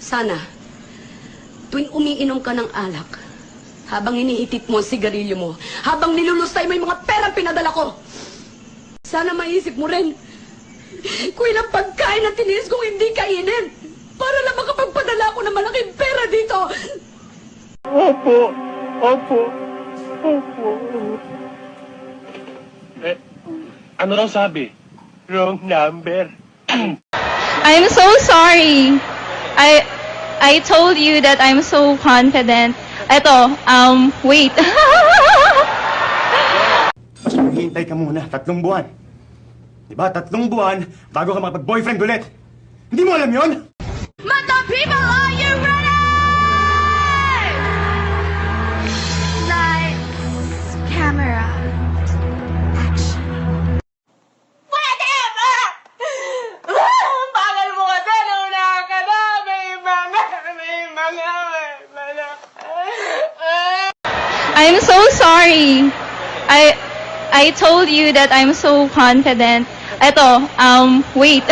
Sana, tuwing umiinom ka ng alak, habang iniitit mo ang sigarilyo mo, habang nilulusay mo yung mga perang pinadala ko, sana maisip mo rin kung ilang pagkain na tiniis kong hindi kainin para lang makapagpadala ako ng malaking pera dito. Opo. Opo. Opo. Ano raw sabi? Wrong number. I'm so sorry. I told you that I'm so confident. Eto, wait. Mas maghihintay ka muna, 3 buwan. Diba, 3 buwan bago ka makapag-boyfriend ulit. Hindi mo alam yon? Mata people, are you ready? Lights, camera, action. Whatever! Bagal mo kasi luna ka na. May mga. I'm so sorry. I told you that I'm so confident. Eto, wait.